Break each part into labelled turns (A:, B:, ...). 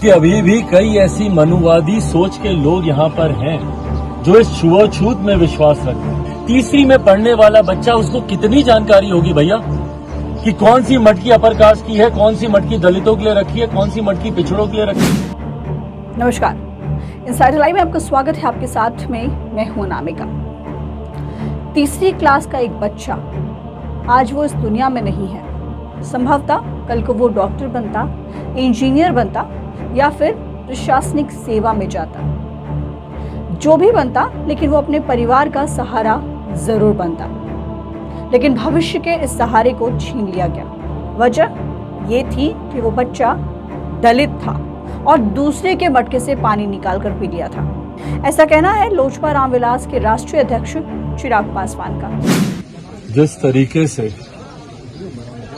A: कि अभी भी कई ऐसी मनुवादी सोच के लोग यहाँ पर हैं जो इस छुआछूत में विश्वास रखते हैं। तीसरी में पढ़ने वाला बच्चा, उसको कितनी जानकारी होगी भैया कि कौन सी मटकी अपर कास्ट की है, कौन सी मटकी दलितों के लिए रखी है, कौन सी मटकी पिछड़ों के लिए रखी है।
B: नमस्कार, इनसाइडर लाइव में आपका स्वागत है। आपके साथ में मैं हूं अनामिका। तीसरी क्लास का एक बच्चा आज वो इस दुनिया में नहीं है। संभवतः कल को वो डॉक्टर बनता, इंजीनियर बनता या फिर प्रशासनिक सेवा में जाता। जो भी बनता, लेकिन वो अपने परिवार का सहारा जरूर बनता। लेकिन भविष्य के इस सहारे को छीन लिया गया। वजह ये थी कि वो बच्चा दलित था और दूसरे के मटके से पानी निकालकर पी लिया था। ऐसा कहना है लोजपा रामविलास के राष्ट्रीय अध्यक्ष चिराग पासवान का।
A: जिस तरीके से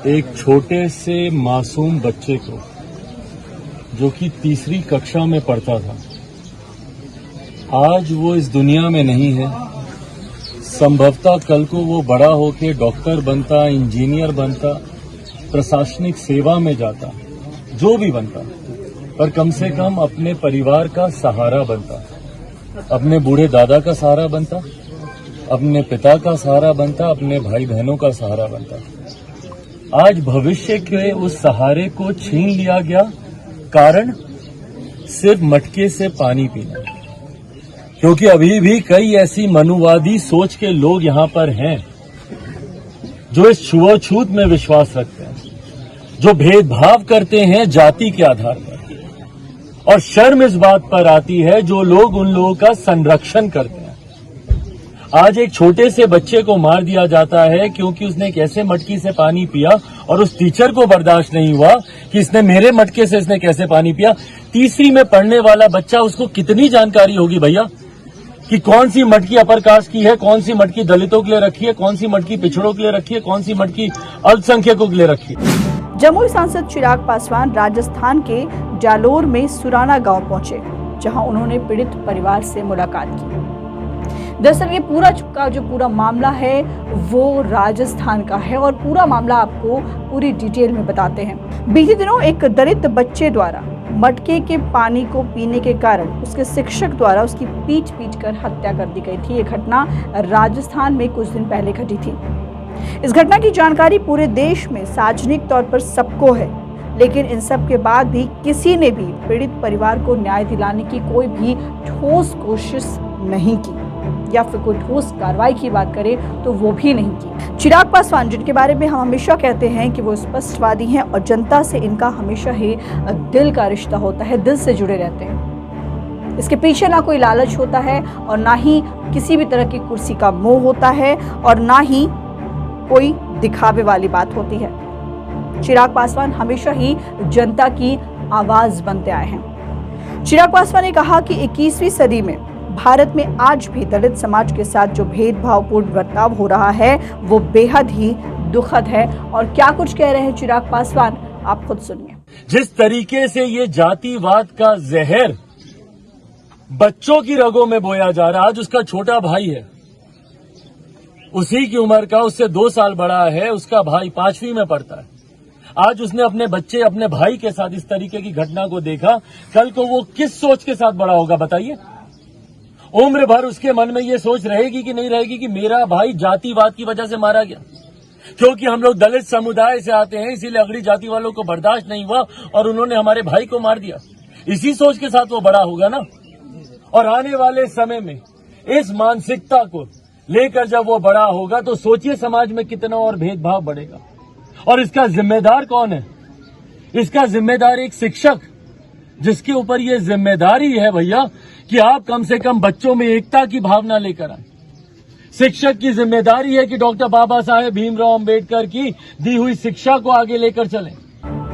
A: एक छोटे से मासूम बच्चे को, जो कि तीसरी कक्षा में पढ़ता था, आज वो इस दुनिया में नहीं है। संभवतः कल को वो बड़ा होकर डॉक्टर बनता, इंजीनियर बनता, प्रशासनिक सेवा में जाता, जो भी बनता, पर कम से कम अपने परिवार का सहारा बनता, अपने बूढ़े दादा का सहारा बनता, अपने पिता का सहारा बनता, अपने भाई बहनों का सहारा बनता। आज भविष्य के उस सहारे को छीन लिया गया, कारण सिर्फ मटके से पानी पीना। क्योंकि अभी भी कई ऐसी मनुवादी सोच के लोग यहाँ पर हैं जो इस छुआछूत में विश्वास रखते हैं, जो भेदभाव करते हैं जाति के आधार पर। और शर्म इस बात पर आती है जो लोग उन लोगों का संरक्षण करते हैं। आज एक छोटे से बच्चे को मार दिया जाता है क्योंकि उसने एक ऐसे मटकी से पानी पिया और उस टीचर को बर्दाश्त नहीं हुआ कि इसने मेरे मटके से इसने कैसे पानी पिया। तीसरी में पढ़ने वाला बच्चा, उसको कितनी जानकारी होगी भैया कि कौन सी मटकी अपर कास्ट की है, कौन सी मटकी दलितों के लिए रखी है, कौन सी मटकी पिछड़ों के लिए रखी है, कौन सी मटकी अल्पसंख्यकों के लिए रखी है।
B: जमुई सांसद चिराग पासवान राजस्थान के जालोर में सुराना गांव पहुंचे, जहां उन्होंने पीड़ित परिवार से मुलाकात की। दरअसल ये पूरा मामला है वो राजस्थान का है और पूरा मामला आपको पूरी डिटेल में बताते हैं। बीते दिनों एक दलित बच्चे द्वारा मटके के पानी को पीने के कारण उसके शिक्षक द्वारा उसकी पीट कर हत्या कर दी गई थी। ये घटना राजस्थान में कुछ दिन पहले घटी थी। इस घटना की जानकारी पूरे देश में सार्वजनिक तौर पर सबको है, लेकिन इन सब के बाद भी किसी ने भी पीड़ित परिवार को न्याय दिलाने की कोई भी ठोस कोशिश नहीं की, या फिर कोई ठोस कार्रवाई की बात करें तो वो भी नहीं की। चिराग पासवान, जिनके बारे में हम हमेशा कहते हैं कि वो स्पष्टवादी हैं और जनता से इनका हमेशा ही दिल का रिश्ता होता है, दिल से जुड़े रहते हैं। इसके पीछे ना कोई लालच होता है और ना ही किसी भी तरह की कुर्सी का मोह होता है और ना ही कोई दिखावे वाली बात होती है। चिराग पासवान हमेशा ही जनता की आवाज बनते आए हैं। चिराग पासवान ने कहा कि 21वीं सदी में भारत में आज भी दलित समाज के साथ जो भेदभावपूर्ण बर्ताव हो रहा है वो बेहद ही दुखद है। और क्या कुछ कह रहे हैं चिराग पासवान, आप खुद सुनिए।
A: जिस तरीके से ये जातिवाद का जहर बच्चों की रगों में बोया जा रहा है। आज उसका छोटा भाई है, उसी की उम्र का, उससे 2 साल बड़ा है, उसका भाई 5वीं में पढ़ता है। आज उसने अपने बच्चे, अपने भाई के साथ इस तरीके की घटना को देखा। कल को वो किस सोच के साथ बड़ा होगा बताइए। उम्र भर उसके मन में ये सोच रहेगी कि नहीं रहेगी कि मेरा भाई जातिवाद की वजह से मारा गया, क्योंकि हम लोग दलित समुदाय से आते हैं, इसीलिए अगड़ी जाति वालों को बर्दाश्त नहीं हुआ और उन्होंने हमारे भाई को मार दिया। इसी सोच के साथ वो बड़ा होगा ना। और आने वाले समय में इस मानसिकता को लेकर जब वो बड़ा होगा तो सोचिए समाज में कितना और भेदभाव बढ़ेगा। और इसका जिम्मेदार कौन है? इसका जिम्मेदार एक शिक्षक, जिसके ऊपर ये जिम्मेदारी है भैया कि आप कम से कम बच्चों में एकता की भावना लेकर आए। शिक्षक की जिम्मेदारी है कि डॉक्टर बाबा साहेब भीमराव अंबेडकर की दी हुई शिक्षा को आगे लेकर चलें।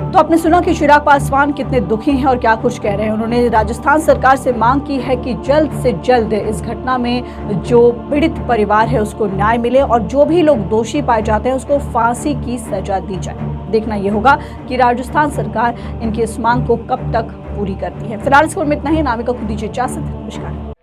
B: तो आपने सुना कि चिराग पासवान कितने दुखी हैं और क्या कुछ कह रहे हैं। उन्होंने राजस्थान सरकार से मांग की है कि जल्द से जल्द इस घटना में जो पीड़ित परिवार है उसको न्याय मिले और जो भी लोग दोषी पाए जाते हैं उसको फांसी की सजा दी जाए। देखना यह होगा कि राजस्थान सरकार इनकी इस मांग को कब तक पूरी करती है। फिलहाल इस खबर में इतना ही। अनामिका को दीजिए इजाजत। नमस्कार।